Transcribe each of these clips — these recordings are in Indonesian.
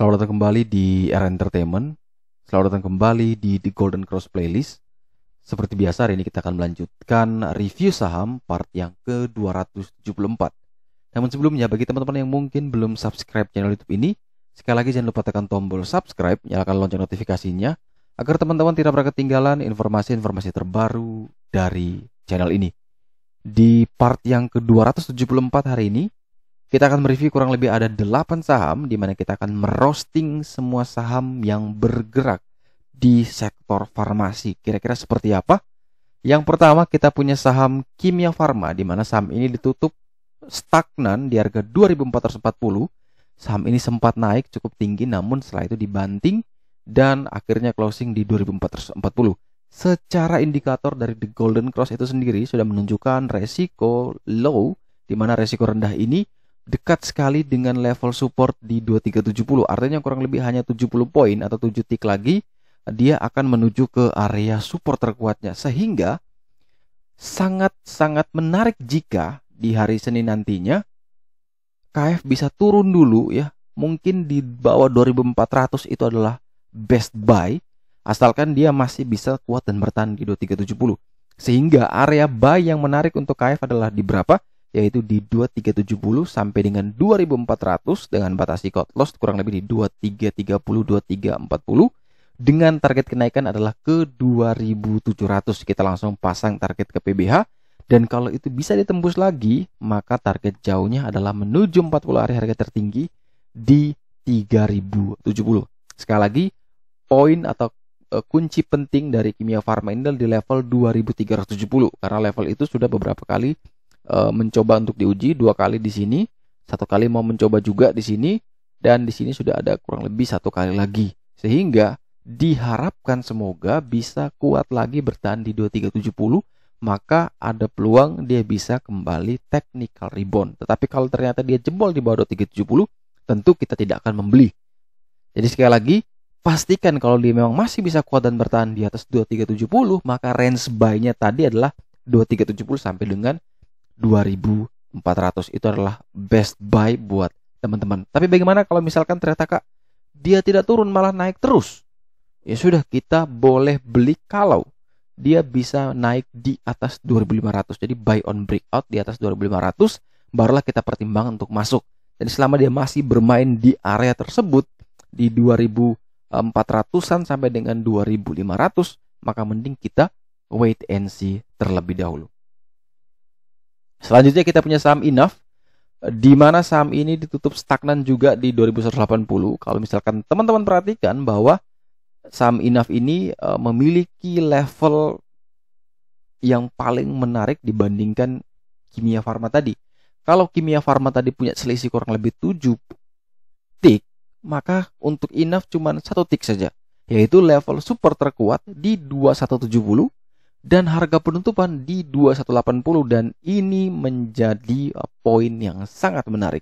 Selamat datang kembali di Era Entertainment. Selamat datang kembali di The Golden Cross Playlist. Seperti biasa, hari ini kita akan melanjutkan review saham part yang ke-274. Namun sebelumnya, bagi teman-teman yang mungkin belum subscribe channel YouTube ini, sekali lagi jangan lupa tekan tombol subscribe, nyalakan lonceng notifikasinya, agar teman-teman tidak pernah ketinggalan informasi-informasi terbaru dari channel ini. Di part yang ke-274 hari ini, kita akan mereview kurang lebih ada 8 saham, di mana kita akan merosting semua saham yang bergerak di sektor farmasi. Kira-kira seperti apa? Yang pertama kita punya saham Kimia Farma, di mana saham ini ditutup stagnan di harga 2.440. Saham ini sempat naik cukup tinggi, namun setelah itu dibanting dan akhirnya closing di 2.440. Secara indikator dari The Golden Cross itu sendiri sudah menunjukkan resiko low, di mana resiko rendah ini dekat sekali dengan level support di 2370. Artinya kurang lebih hanya 70 poin atau 7 tick lagi dia akan menuju ke area support terkuatnya, sehingga sangat-sangat menarik jika di hari Senin nantinya KF bisa turun dulu ya. Mungkin di bawah 2400 itu adalah best buy, asalkan dia masih bisa kuat dan bertahan di 2370. Sehingga area buy yang menarik untuk KF adalah di berapa? Yaitu di 2370 sampai dengan 2400 dengan batasi cut loss kurang lebih di 2330 2340 dengan target kenaikan adalah ke 2700. Kita langsung pasang target ke PBH, dan kalau itu bisa ditembus lagi maka target jauhnya adalah menuju 40 hari harga tertinggi di 3070. Sekali lagi, poin atau kunci penting dari Kimia Farma ini di level 2370, karena level itu sudah beberapa kali mencoba untuk diuji, 2 kali di sini, 1 kali mau mencoba juga di sini, dan di sini sudah ada kurang lebih 1 kali lagi, sehingga diharapkan semoga bisa kuat lagi bertahan di 2370, maka ada peluang dia bisa kembali technical rebound. Tetapi kalau ternyata dia jebol di bawah 2370, tentu kita tidak akan membeli. Jadi sekali lagi, pastikan kalau dia memang masih bisa kuat dan bertahan di atas 2370, maka range buy-nya tadi adalah 2370 sampai dengan 2400. Itu adalah best buy buat teman-teman. Tapi bagaimana kalau misalkan ternyata Kak, dia tidak turun malah naik terus? Ya sudah, kita boleh beli kalau dia bisa naik di atas 2500. Jadi buy on breakout di atas 2500, barulah kita pertimbangkan untuk masuk. Jadi selama dia masih bermain di area tersebut di 2400-an sampai dengan 2500, maka mending kita wait and see terlebih dahulu. Selanjutnya kita punya saham Enough, di mana saham ini ditutup stagnan juga di 2180. Kalau misalkan teman-teman perhatikan bahwa saham Enough ini memiliki level yang paling menarik dibandingkan Kimia Farma tadi. Kalau Kimia Farma tadi punya selisih kurang lebih 7 tick, maka untuk Enough cuma 1 tick saja, yaitu level support terkuat di 2170 dan harga penutupan di 2180, dan ini menjadi poin yang sangat menarik.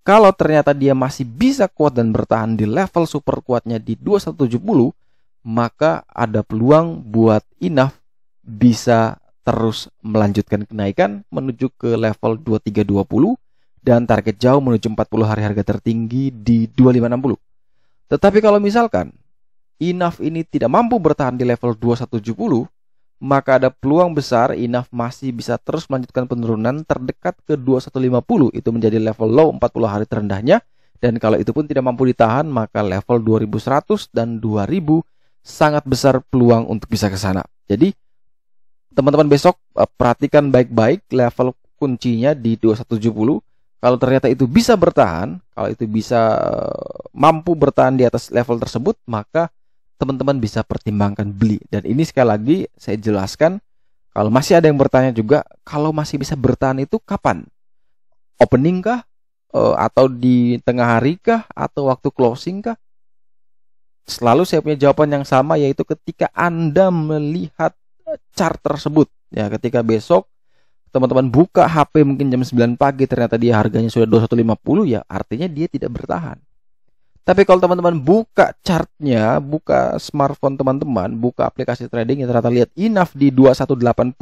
Kalau ternyata dia masih bisa kuat dan bertahan di level super kuatnya di 2170, maka ada peluang buat Enough bisa terus melanjutkan kenaikan menuju ke level 2320 dan target jauh menuju 40 hari harga tertinggi di 2560. Tetapi kalau misalkan Enough ini tidak mampu bertahan di level 2170, maka ada peluang besar Enough masih bisa terus melanjutkan penurunan terdekat ke 2150. Itu menjadi level low 40 hari terendahnya. Dan kalau itu pun tidak mampu ditahan, maka level 2100 dan 2000 sangat besar peluang untuk bisa ke sana. Jadi teman-teman besok perhatikan baik-baik level kuncinya di 2170. Kalau ternyata itu bisa bertahan, kalau itu bisa mampu bertahan di atas level tersebut, maka teman-teman bisa pertimbangkan beli. Dan ini sekali lagi saya jelaskan, kalau masih ada yang bertanya juga, kalau masih bisa bertahan itu kapan? Opening kah? Atau di tengah hari kah? Atau waktu closing kah? Selalu saya punya jawaban yang sama, yaitu ketika Anda melihat chart tersebut. Ya, ketika besok teman-teman buka HP mungkin jam 9 pagi, ternyata dia harganya sudah 2150, ya artinya dia tidak bertahan. Tapi kalau teman-teman buka chartnya, buka smartphone teman-teman, buka aplikasi trading, ternyata lihat Enough di 2180,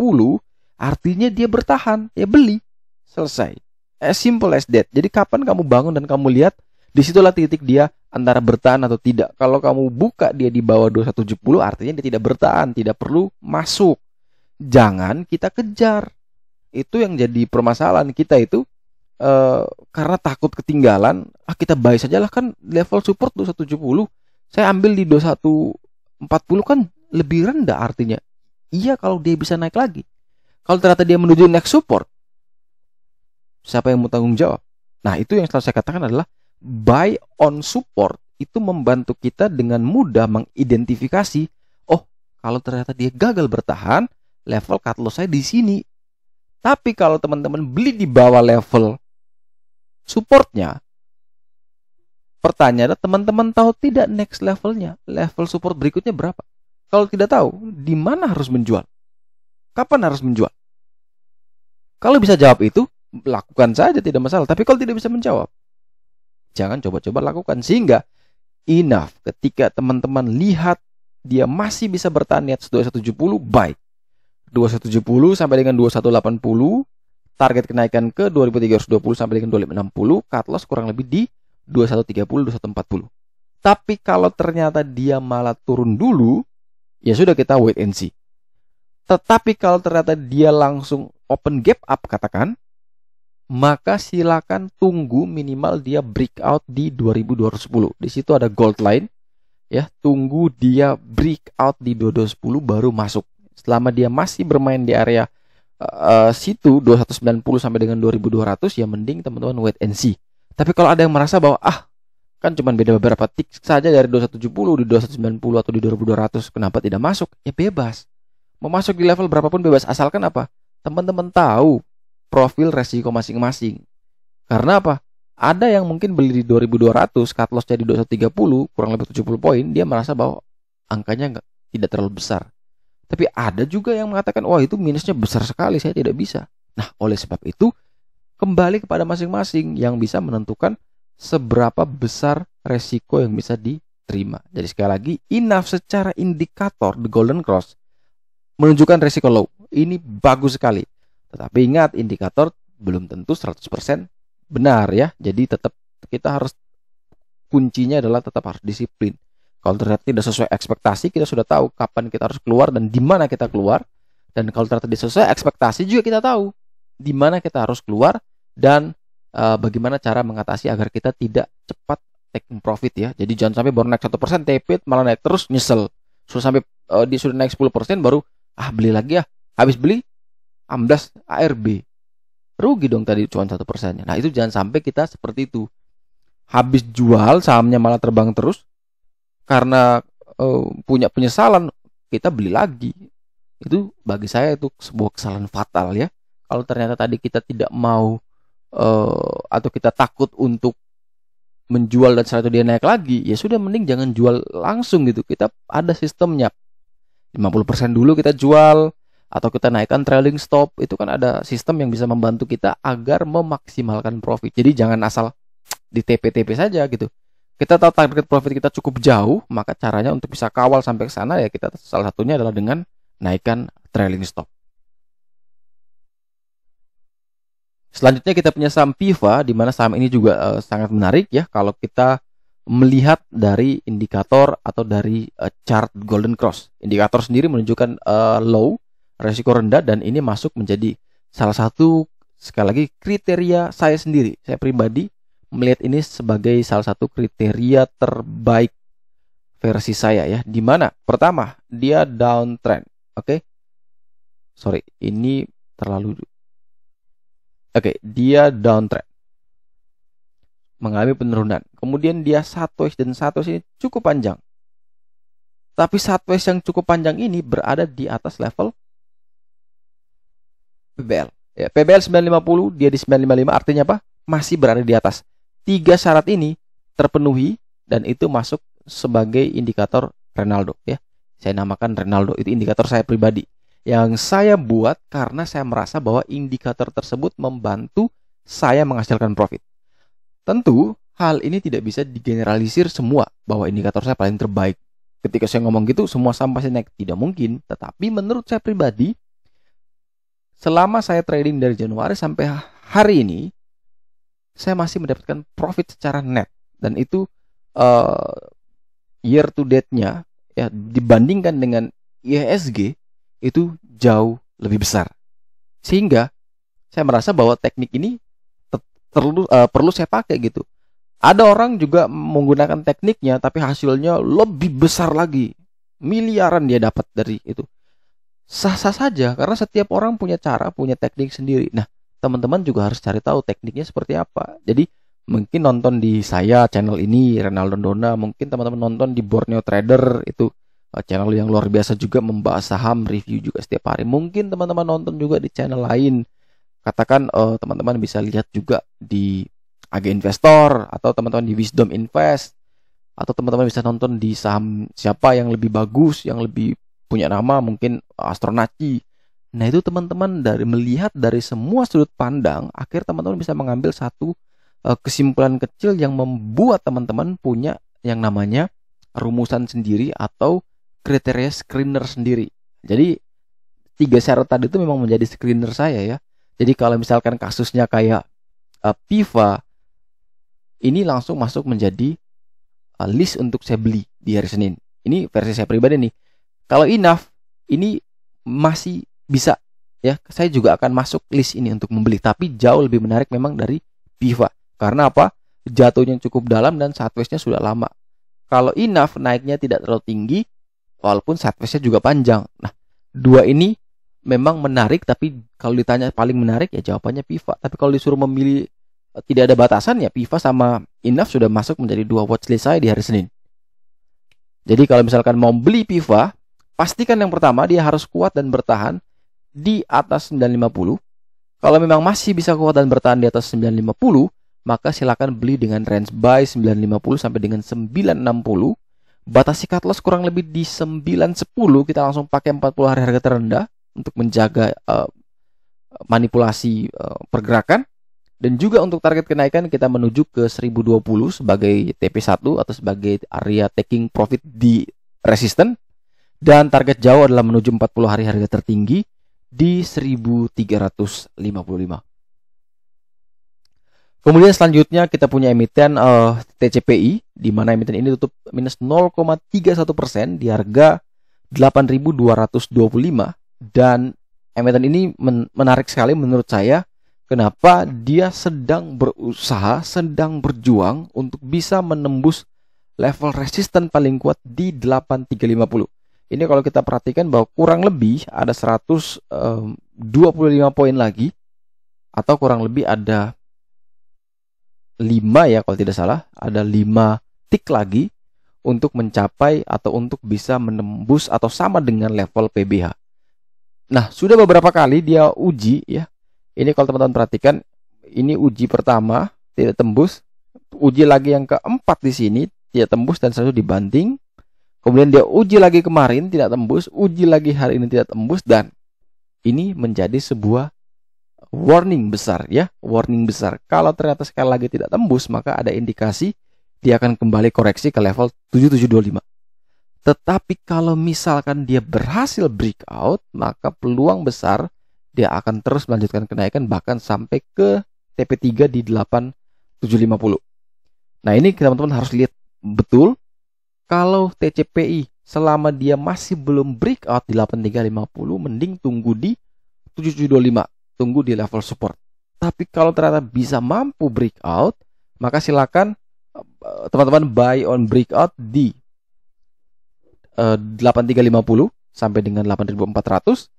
artinya dia bertahan, ya beli. Selesai. As simple as that. Jadi kapan kamu bangun dan kamu lihat Disitulah titik dia antara bertahan atau tidak. Kalau kamu buka dia di bawah 2170, artinya dia tidak bertahan, tidak perlu masuk. Jangan kita kejar. Itu yang jadi permasalahan kita itu, karena takut ketinggalan, kita buy saja lah, kan level support 2170. Saya ambil di 2140 kan lebih rendah artinya. Iya kalau dia bisa naik lagi. Kalau ternyata dia menuju next support, siapa yang mau tanggung jawab? Nah, itu yang selalu saya katakan adalah buy on support itu membantu kita dengan mudah mengidentifikasi, oh, kalau ternyata dia gagal bertahan, level cut loss saya di sini. Tapi kalau teman-teman beli di bawah level supportnya, pertanyaannya, teman-teman tahu tidak next levelnya, level support berikutnya berapa? Kalau tidak tahu, di mana harus menjual? Kapan harus menjual? Kalau bisa jawab itu, lakukan saja, tidak masalah. Tapi kalau tidak bisa menjawab, jangan coba-coba lakukan. Sehingga enough ketika teman-teman lihat dia masih bisa bertahan di atas 2170, buy. 2170 sampai dengan 2180, target kenaikan ke 2320 sampai dengan 2560, cut loss kurang lebih di 2130, 2140. Tapi kalau ternyata dia malah turun dulu, ya sudah, kita wait and see. Tetapi kalau ternyata dia langsung open gap up katakan, maka silakan tunggu minimal dia breakout di 2210. Di situ ada gold line, ya. Tunggu dia breakout di 2210 baru masuk. Selama dia masih bermain di area situ 2190 sampai dengan 2200, ya mending teman-teman wait and see. Tapi kalau ada yang merasa bahwa kan cuma beda beberapa tick saja dari 2170 di 2190 atau di 2200, kenapa tidak masuk? Ya bebas. Mau masuk di level berapapun bebas, asalkan apa? Teman-teman tahu profil resiko masing-masing. Karena apa? Ada yang mungkin beli di 2200, cut loss jadi 2130, kurang lebih 70 poin, dia merasa bahwa angkanya tidak terlalu besar. Tapi ada juga yang mengatakan, wah itu minusnya besar sekali, saya tidak bisa. Nah, oleh sebab itu, kembali kepada masing-masing yang bisa menentukan seberapa besar resiko yang bisa diterima. Jadi sekali lagi, enough secara indikator, the golden cross, menunjukkan resiko low. Ini bagus sekali. Tetapi ingat, indikator belum tentu 100% benar ya. Jadi tetap kita harus, kuncinya adalah tetap harus disiplin. Kalau ternyata tidak sesuai ekspektasi, kita sudah tahu kapan kita harus keluar dan di mana kita keluar. Dan kalau ternyata tidak sesuai ekspektasi juga kita tahu di mana kita harus keluar dan bagaimana cara mengatasi agar kita tidak cepat taking profit ya. Jadi jangan sampai baru naik 1% TP malah naik terus, nyesel. Sudah sampai dia sudah naik 10% baru beli lagi ya. Habis beli amblas ARB, rugi dong tadi cuma 1%. Nah itu jangan sampai kita seperti itu. Habis jual sahamnya malah terbang terus karena punya penyesalan, kita beli lagi. Itu bagi saya itu sebuah kesalahan fatal ya. Kalau ternyata tadi kita tidak mau atau kita takut untuk menjual dan setelah itu dia naik lagi, ya sudah mending jangan jual langsung gitu. Kita ada sistemnya. 50% dulu kita jual, atau kita naikkan trailing stop. Itu kan ada sistem yang bisa membantu kita agar memaksimalkan profit. Jadi jangan asal di TP-TP saja gitu. Kita tahu target profit kita cukup jauh, maka caranya untuk bisa kawal sampai ke sana ya kita salah satunya adalah dengan naikkan trailing stop. Selanjutnya kita punya saham Piva, di mana saham ini juga sangat menarik ya kalau kita melihat dari indikator atau dari chart Golden Cross. Indikator sendiri menunjukkan low, resiko rendah, dan ini masuk menjadi salah satu, sekali lagi, kriteria saya sendiri. Saya pribadi melihat ini sebagai salah satu kriteria terbaik versi saya ya. Di mana pertama, dia downtrend. Oke. Sorry, ini terlalu. Oke, dia downtrend, mengalami penurunan. Kemudian dia sideways, dan sideways ini cukup panjang. Tapi sideways yang cukup panjang ini berada di atas level PBL. Ya, PBL 950, dia di 955, artinya apa? Masih berada di atas. 3 syarat ini terpenuhi dan itu masuk sebagai indikator Ronaldo ya. Saya namakan Ronaldo, itu indikator saya pribadi yang saya buat karena saya merasa bahwa indikator tersebut membantu saya menghasilkan profit. Tentu hal ini tidak bisa digeneralisir semua bahwa indikator saya paling terbaik. Ketika saya ngomong gitu semua saham pasti naik, tidak mungkin. Tetapi menurut saya pribadi, selama saya trading dari Januari sampai hari ini, saya masih mendapatkan profit secara net dan itu year to date-nya ya dibandingkan dengan IHSG itu jauh lebih besar. Sehingga saya merasa bahwa teknik ini perlu saya pakai gitu. Ada orang juga menggunakan tekniknya tapi hasilnya lebih besar lagi. Miliaran dia dapat dari itu. Sah-sah saja karena setiap orang punya cara, punya teknik sendiri. Nah, teman-teman juga harus cari tahu tekniknya seperti apa. Jadi mungkin nonton di saya channel ini Renaldo Dona, mungkin teman-teman nonton di Borneo Trader, itu channel yang luar biasa juga membahas saham, review juga setiap hari. Mungkin teman-teman nonton juga di channel lain. Katakan teman-teman bisa lihat juga di AG Investor atau teman-teman di Wisdom Invest, atau teman-teman bisa nonton di saham siapa yang lebih bagus, yang lebih punya nama, mungkin Astronaci. Nah, itu teman-teman melihat dari semua sudut pandang, akhir teman-teman bisa mengambil satu kesimpulan kecil yang membuat teman-teman punya yang namanya rumusan sendiri atau kriteria screener sendiri. Jadi 3 syarat tadi itu memang menjadi screener saya ya. Jadi kalau misalkan kasusnya kayak PIVA, ini langsung masuk menjadi list untuk saya beli di hari Senin. Ini versi saya pribadi nih. Kalau INAF ini masih bisa ya, saya juga akan masuk list ini untuk membeli, tapi jauh lebih menarik memang dari PIVA. Karena apa? Jatuhnya cukup dalam dan sideways-nya sudah lama. Kalau INAF naiknya tidak terlalu tinggi, walaupun sideways-nya juga panjang. Nah, dua ini memang menarik, tapi kalau ditanya paling menarik ya jawabannya PIVA. Tapi kalau disuruh memilih tidak ada batasan ya PIVA sama INAF sudah masuk menjadi 2 watchlist saya di hari Senin. Jadi kalau misalkan mau beli PIVA, pastikan yang pertama dia harus kuat dan bertahan di atas 950. Kalau memang masih bisa kuat dan bertahan di atas 950, maka silakan beli dengan range buy 950 sampai dengan 960. Batasi cut loss kurang lebih di 910. Kita langsung pakai 40 hari harga terendah untuk menjaga manipulasi pergerakan. Dan juga untuk target kenaikan kita menuju ke 1020 sebagai TP1 atau sebagai area taking profit di resisten. Dan target jauh adalah menuju 40 hari harga tertinggi di 1355. Kemudian selanjutnya kita punya emiten TCPI, di mana emiten ini tutup minus 0,31% di harga 8.225, dan emiten ini menarik sekali menurut saya. Kenapa? Dia sedang berusaha, sedang berjuang untuk bisa menembus level resisten paling kuat di 8350. Ini kalau kita perhatikan bahwa kurang lebih ada 125 poin lagi, atau kurang lebih ada 5 ya kalau tidak salah, ada 5 tick lagi untuk mencapai atau untuk bisa menembus atau sama dengan level PBH. Nah, sudah beberapa kali dia uji ya. Ini kalau teman-teman perhatikan, ini uji pertama tidak tembus, uji lagi yang keempat di sini tidak tembus dan selalu dibanting. Kemudian dia uji lagi kemarin tidak tembus, uji lagi hari ini tidak tembus, dan ini menjadi sebuah warning besar ya, warning besar. Kalau ternyata sekali lagi tidak tembus, maka ada indikasi dia akan kembali koreksi ke level 7725. Tetapi kalau misalkan dia berhasil breakout, maka peluang besar dia akan terus melanjutkan kenaikan bahkan sampai ke TP3 di 8750. Nah, ini teman-teman harus lihat betul. Kalau TCPI selama dia masih belum breakout di 8350, mending tunggu di 7725, tunggu di level support. Tapi kalau ternyata bisa mampu breakout, maka silakan teman-teman buy on breakout di 8350 sampai dengan 8400.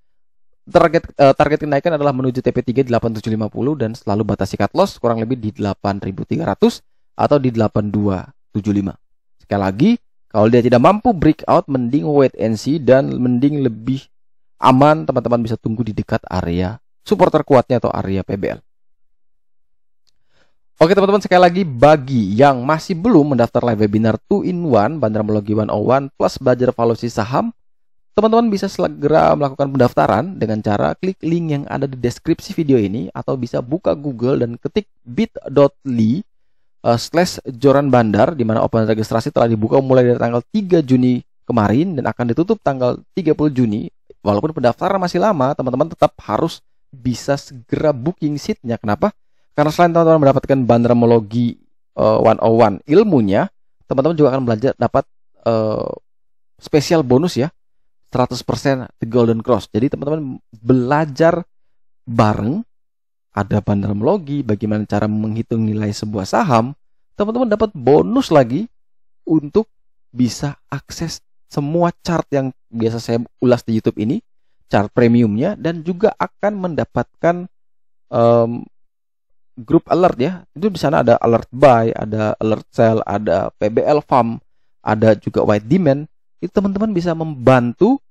Target kenaikan adalah menuju TP3 di 8750 dan selalu batasi cut loss kurang lebih di 8300 atau di 8275. Sekali lagi, kalau dia tidak mampu breakout, mending wait and see, dan mending lebih aman teman-teman bisa tunggu di dekat area support terkuatnya atau area PBL. Oke teman-teman, sekali lagi bagi yang masih belum mendaftar live webinar 2-in-1 Bandarmologi 101 plus belajar valuasi saham, teman-teman bisa segera melakukan pendaftaran dengan cara klik link yang ada di deskripsi video ini, atau bisa buka Google dan ketik bit.ly/Joran Bandar, di mana open registrasi telah dibuka mulai dari tanggal 3 Juni kemarin dan akan ditutup tanggal 30 Juni. Walaupun pendaftaran masih lama, teman-teman tetap harus bisa segera booking seatnya. Kenapa? Karena selain teman-teman mendapatkan Bandarmologi 101 ilmunya, teman-teman juga akan belajar dapat spesial bonus ya, 100% The Golden Cross. Jadi teman-teman belajar bareng, ada bandarmologi, bagaimana cara menghitung nilai sebuah saham, teman-teman dapat bonus lagi untuk bisa akses semua chart yang biasa saya ulas di YouTube ini, chart premiumnya, dan juga akan mendapatkan grup alert ya. Itu di sana ada alert buy, ada alert sell, ada PBL farm, ada juga white demand. Itu teman-teman bisa membantu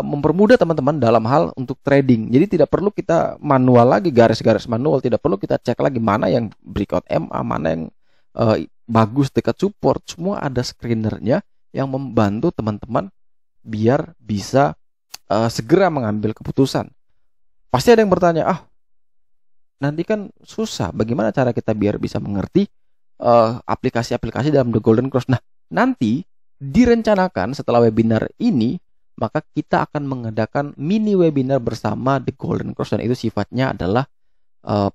mempermudah teman-teman dalam hal untuk trading. Jadi tidak perlu kita manual lagi, garis-garis manual, tidak perlu kita cek lagi mana yang breakout MA, mana yang bagus dekat support. Semua ada screenernya yang membantu teman-teman biar bisa segera mengambil keputusan. Pasti ada yang bertanya, nanti kan susah, bagaimana cara kita biar bisa mengerti aplikasi-aplikasi dalam The Golden Cross. Nah, nanti direncanakan setelah webinar ini, maka kita akan mengadakan mini webinar bersama The Golden Cross, dan itu sifatnya adalah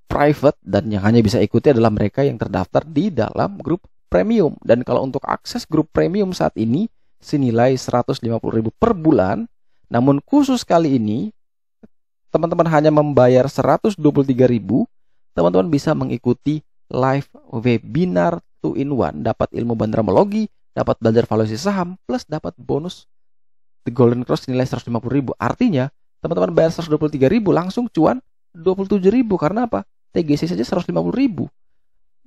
private, dan yang hanya bisa ikuti adalah mereka yang terdaftar di dalam grup premium. Dan kalau untuk akses grup premium saat ini senilai 150.000 per bulan, namun khusus kali ini teman-teman hanya membayar 123.000, teman-teman bisa mengikuti live webinar 2-in-1, dapat ilmu bandarmologi, dapat belajar valuasi saham, plus dapat bonus The Golden Cross nilai 150.000. Artinya teman-teman bayar 123.000 langsung cuan 27.000. Karena apa? TGC saja 150.000.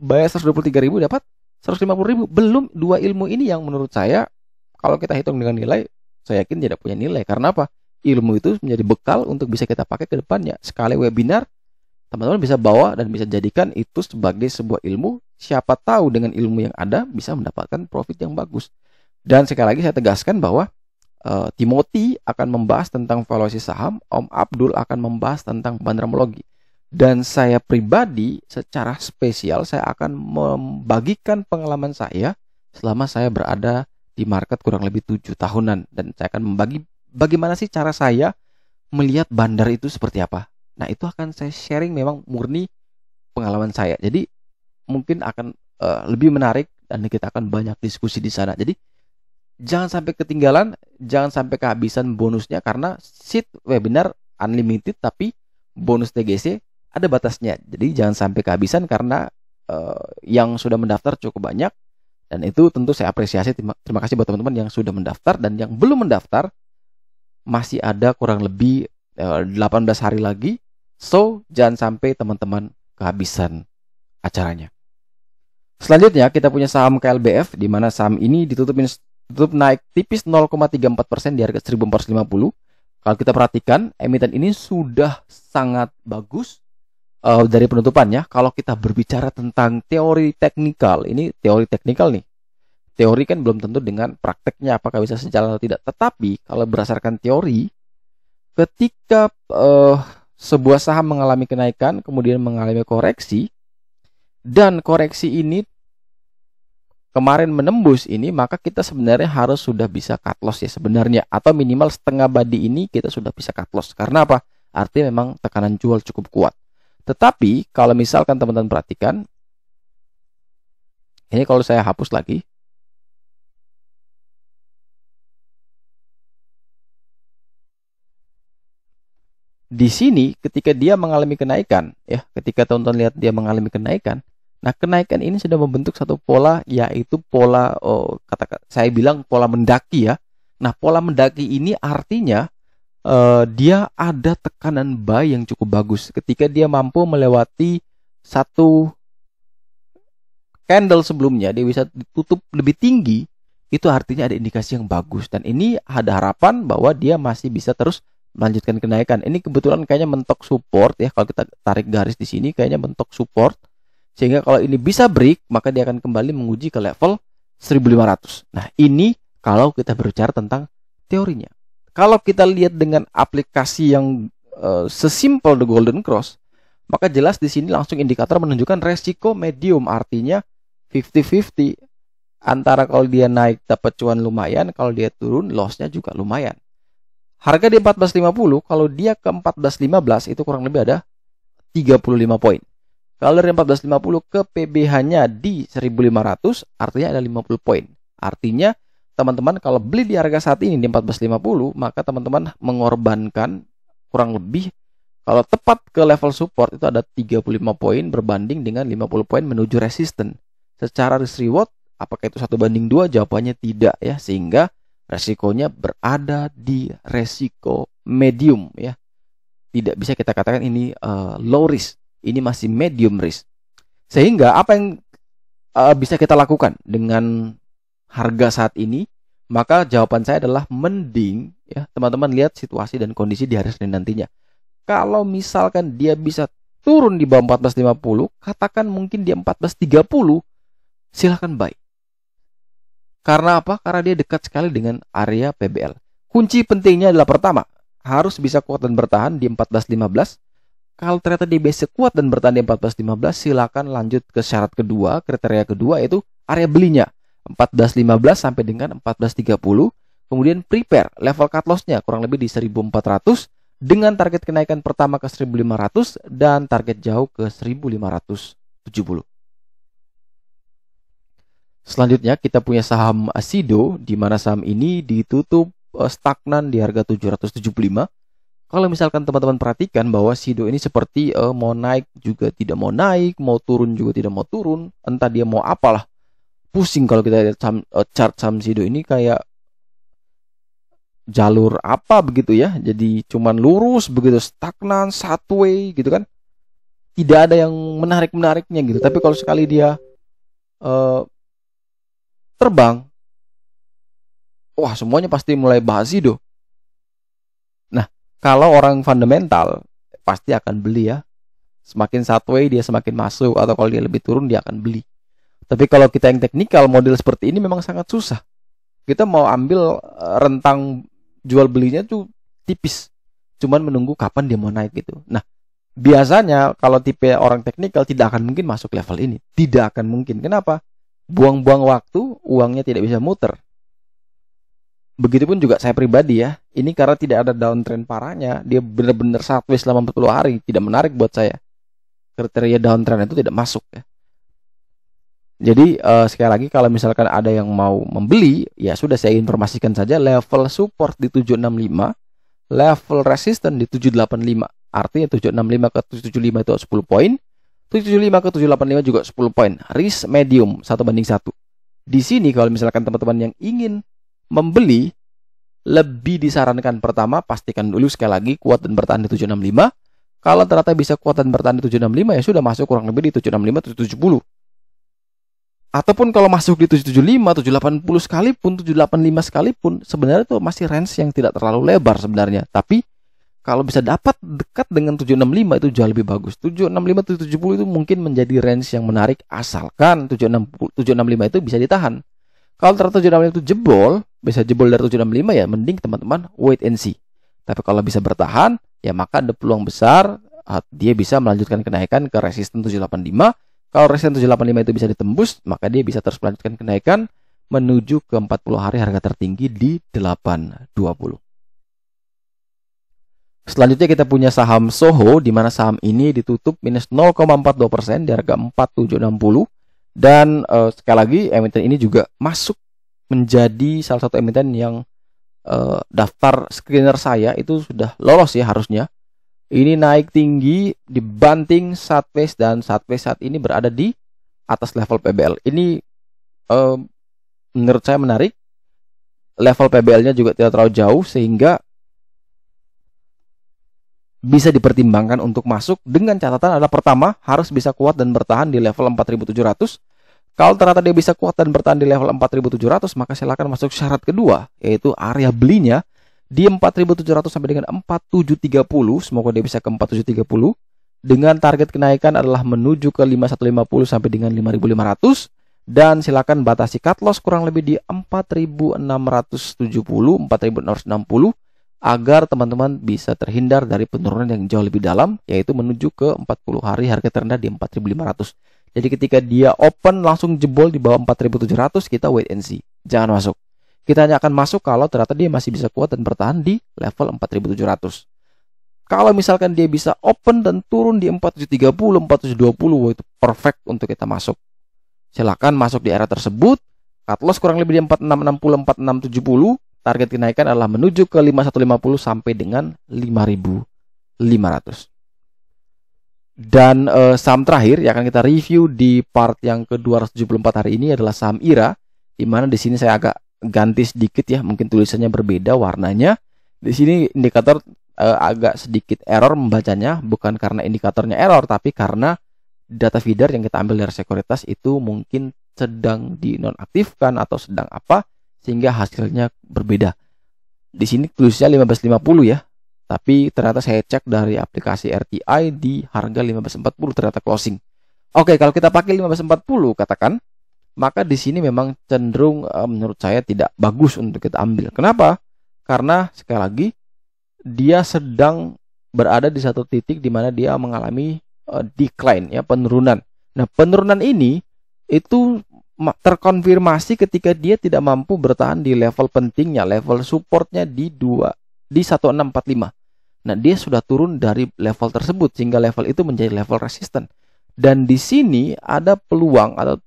Bayar 123.000 dapat 150.000. Belum dua ilmu ini yang menurut saya kalau kita hitung dengan nilai, saya yakin tidak punya nilai. Karena apa? Ilmu itu menjadi bekal untuk bisa kita pakai ke depannya. Sekali webinar, teman-teman bisa bawa dan bisa jadikan itu sebagai sebuah ilmu. Siapa tahu dengan ilmu yang ada bisa mendapatkan profit yang bagus. Dan sekali lagi saya tegaskan bahwa Timothy akan membahas tentang valuasi saham, Om Abdul akan membahas tentang bandarmologi. Dan saya pribadi secara spesial saya akan membagikan pengalaman saya selama saya berada di market kurang lebih 7 tahunan. Dan saya akan membagi bagaimana sih cara saya melihat bandar itu seperti apa. Nah, itu akan saya sharing memang murni pengalaman saya. Jadi mungkin akan lebih menarik dan kita akan banyak diskusi di sana. Jadi jangan sampai ketinggalan, jangan sampai kehabisan bonusnya, karena seat webinar unlimited tapi bonus TGC ada batasnya. Jadi jangan sampai kehabisan karena yang sudah mendaftar cukup banyak, dan itu tentu saya apresiasi. Terima kasih buat teman-teman yang sudah mendaftar, dan yang belum mendaftar masih ada kurang lebih 18 hari lagi. So, jangan sampai teman-teman kehabisan acaranya. Selanjutnya kita punya saham KLBF, di mana saham ini ditutup naik tipis 0,34% di harga 1.450. Kalau kita perhatikan, emiten ini sudah sangat bagus dari penutupannya. Kalau kita berbicara tentang teori teknikal, ini teori teknikal nih. Teori kan belum tentu dengan prakteknya apakah bisa sejalan atau tidak. Tetapi kalau berdasarkan teori, ketika sebuah saham mengalami kenaikan, kemudian mengalami koreksi, dan koreksi ini kemarin menembus ini, maka kita sebenarnya harus sudah bisa cut loss ya sebenarnya, atau minimal setengah body ini kita sudah bisa cut loss. Karena apa? Artinya memang tekanan jual cukup kuat. Tetapi kalau misalkan teman-teman perhatikan, ini kalau saya hapus lagi, di sini ketika dia mengalami kenaikan ya, ketika teman-teman lihat dia mengalami kenaikan, nah kenaikan ini sudah membentuk satu pola, yaitu pola saya bilang pola mendaki ya. Nah, pola mendaki ini artinya dia ada tekanan buy yang cukup bagus. Ketika dia mampu melewati satu candle sebelumnya, dia bisa ditutup lebih tinggi, itu artinya ada indikasi yang bagus. Dan ini ada harapan bahwa dia masih bisa terus melanjutkan kenaikan. Ini kebetulan kayaknya mentok support ya. Kalau kita tarik garis di sini kayaknya mentok support. Sehingga kalau ini bisa break, maka dia akan kembali menguji ke level 1.500. Nah, ini kalau kita berbicara tentang teorinya. Kalau kita lihat dengan aplikasi yang sesimpel The Golden Cross, maka jelas di sini langsung indikator menunjukkan resiko medium, artinya 50-50. Antara kalau dia naik dapat cuan lumayan, kalau dia turun lossnya juga lumayan. Harga di 14.50, kalau dia ke 14.15 itu kurang lebih ada 35 poin. Kalau dari 1450 ke PBH-nya di 1500, artinya ada 50 poin. Artinya teman-teman kalau beli di harga saat ini di 1450, maka teman-teman mengorbankan kurang lebih, kalau tepat ke level support itu ada 35 poin berbanding dengan 50 poin menuju resisten. Secara risk reward, apakah itu 1:2? Jawabannya tidak ya, sehingga resikonya berada di resiko medium ya. Tidak bisa kita katakan ini low risk. Ini masih medium risk. Sehingga apa yang bisa kita lakukan dengan harga saat ini? Maka jawaban saya adalah mending ya, teman-teman lihat situasi dan kondisi di hari Senin nantinya. Kalau misalkan dia bisa turun di bawah 1450, katakan mungkin di 1430, silahkan buy. Karena apa? Karena dia dekat sekali dengan area PBL. Kunci pentingnya adalah pertama, harus bisa kuat dan bertahan di 1415. Kalau ternyata dia bisa kuat dan bertahan di 1415, silakan lanjut ke syarat kedua, kriteria kedua, yaitu area belinya 1415 sampai dengan 1430. Kemudian prepare level cut loss-nya kurang lebih di 1400 dengan target kenaikan pertama ke 1500 dan target jauh ke 1570. Selanjutnya kita punya saham Sido, di mana saham ini ditutup stagnan di harga 775. Kalau misalkan teman-teman perhatikan bahwa Sido ini seperti mau naik juga tidak mau naik, mau turun juga tidak mau turun, entah dia mau apalah. Pusing kalau kita lihat chart saham Sido ini kayak jalur apa begitu ya. Jadi cuman lurus begitu, stagnan, satu way gitu kan. Tidak ada yang menarik-menariknya gitu. Tapi kalau sekali dia terbang, wah semuanya pasti mulai bahas Sido. Kalau orang fundamental pasti akan beli ya. Semakin sideways dia semakin masuk, atau kalau dia lebih turun dia akan beli. Tapi kalau kita yang teknikal, model seperti ini memang sangat susah. Kita mau ambil rentang jual belinya tuh tipis. Cuman menunggu kapan dia mau naik gitu. Nah, biasanya kalau tipe orang teknikal tidak akan mungkin masuk level ini. Tidak akan mungkin. Kenapa? Buang-buang waktu, uangnya tidak bisa muter. Begitupun juga saya pribadi ya. Ini karena tidak ada downtrend parahnya. Dia benar-benar sideways selama 40 hari. Tidak menarik buat saya. Kriteria downtrend itu tidak masuk ya. Jadi sekali lagi kalau misalkan ada yang mau membeli, ya sudah saya informasikan saja level support di 765, level resistance di 785. Artinya 765 ke 775 itu 10 poin. 775 ke 785 juga 10 poin. Risk medium 1:1. Di sini kalau misalkan teman-teman yang ingin membeli, lebih disarankan pertama pastikan dulu sekali lagi kuat dan bertahan di 765. Kalau ternyata bisa kuat dan bertahan di 765, ya sudah masuk kurang lebih di 765 atau 770. Ataupun kalau masuk di 775, 780 sekalipun, 785 sekalipun, sebenarnya itu masih range yang tidak terlalu lebar sebenarnya. Tapi kalau bisa dapat dekat dengan 765 itu jauh lebih bagus. 765 atau 770 itu mungkin menjadi range yang menarik asalkan 765 itu bisa ditahan. Kalau ternyata 765 itu jebol, bisa jebol dari 765, ya mending teman-teman wait and see. Tapi kalau bisa bertahan, ya maka ada peluang besar dia bisa melanjutkan kenaikan ke resisten 785. Kalau resisten 785 itu bisa ditembus, maka dia bisa terus melanjutkan kenaikan menuju ke 40 hari harga tertinggi di 820. Selanjutnya kita punya saham Soho, di mana saham ini ditutup minus 0,42% di harga 4760. Dan sekali lagi emiten ini juga masuk menjadi salah satu emiten yang daftar screener saya itu sudah lolos ya harusnya. Ini naik tinggi dibanting sideways, dan sideways saat ini berada di atas level PBL. Ini menurut saya menarik. Level PBL-nya juga tidak terlalu jauh sehingga bisa dipertimbangkan untuk masuk, dengan catatan adalah pertama harus bisa kuat dan bertahan di level 4700. Kalau ternyata dia bisa kuat dan bertahan di level 4700, maka silakan masuk syarat kedua, yaitu area belinya di 4700 sampai dengan 4730. Semoga dia bisa ke 4730 dengan target kenaikan adalah menuju ke 5150 sampai dengan 5500, dan silakan batasi cut loss kurang lebih di 4670, 4660 agar teman-teman bisa terhindar dari penurunan yang jauh lebih dalam, yaitu menuju ke 40 hari harga terendah di 4500. Jadi ketika dia open langsung jebol di bawah 4700, kita wait and see, jangan masuk. Kita hanya akan masuk kalau ternyata dia masih bisa kuat dan bertahan di level 4700. Kalau misalkan dia bisa open dan turun di 4730, 4720, wah itu perfect untuk kita masuk. Silakan masuk di area tersebut. Cut loss kurang lebih di 4660, 4670. Target kenaikan adalah menuju ke 5150 sampai dengan 5500. Dan saham terakhir yang akan kita review di part yang ke-274 hari ini adalah saham IRA, di mana di sini saya agak ganti sedikit ya, mungkin tulisannya berbeda warnanya. Di sini indikator agak sedikit error membacanya, bukan karena indikatornya error, tapi karena data feeder yang kita ambil dari sekuritas itu mungkin sedang dinonaktifkan atau sedang apa, sehingga hasilnya berbeda. Di sini tulisnya 1550 ya. Tapi ternyata saya cek dari aplikasi RTI di harga 1540 ternyata closing. Oke, kalau kita pakai 1540 katakan, maka di sini memang cenderung menurut saya tidak bagus untuk kita ambil. Kenapa? Karena sekali lagi dia sedang berada di satu titik di mana dia mengalami decline ya, penurunan. Nah, penurunan ini itu terkonfirmasi ketika dia tidak mampu bertahan di level pentingnya, level supportnya di 1645. Nah, dia sudah turun dari level tersebut sehingga level itu menjadi level resisten. Dan di sini ada peluang atau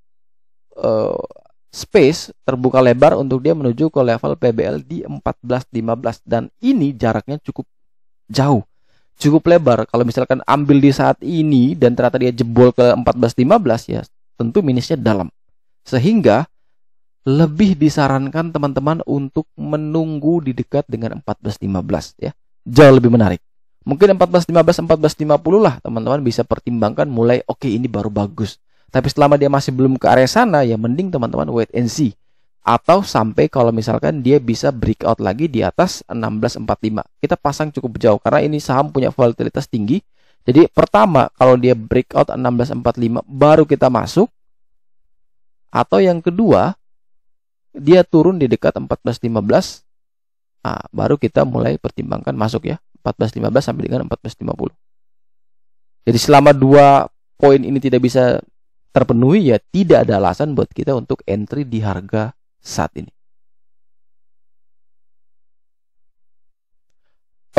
space terbuka lebar untuk dia menuju ke level PBL di 1415, dan ini jaraknya cukup jauh, cukup lebar. Kalau misalkan ambil di saat ini dan ternyata dia jebol ke 1415 ya, tentu minusnya dalam. Sehingga lebih disarankan teman-teman untuk menunggu di dekat dengan 1415 ya. Jauh lebih menarik. Mungkin 1415, 1450 lah teman-teman bisa pertimbangkan mulai oke, ini baru bagus. Tapi selama dia masih belum ke area sana ya mending teman-teman wait and see. Atau sampai kalau misalkan dia bisa breakout lagi di atas 1645. Kita pasang cukup jauh karena ini saham punya volatilitas tinggi. Jadi pertama kalau dia breakout 1645 baru kita masuk. Atau yang kedua dia turun di dekat 1415. Nah, baru kita mulai pertimbangkan masuk ya, 1415 sampai dengan 1450. Jadi selama dua poin ini tidak bisa terpenuhi ya tidak ada alasan buat kita untuk entry di harga saat ini.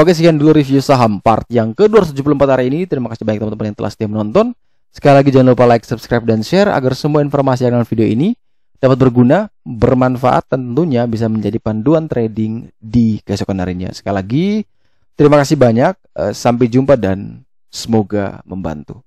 Oke, sekian dulu review saham part yang ke-274 hari ini. Terima kasih banyak teman-teman yang telah setia menonton. Sekali lagi jangan lupa like, subscribe, dan share agar semua informasi dalam video ini dapat berguna, bermanfaat, dan tentunya bisa menjadi panduan trading di keesokan harinya. Sekali lagi, terima kasih banyak. Sampai jumpa dan semoga membantu.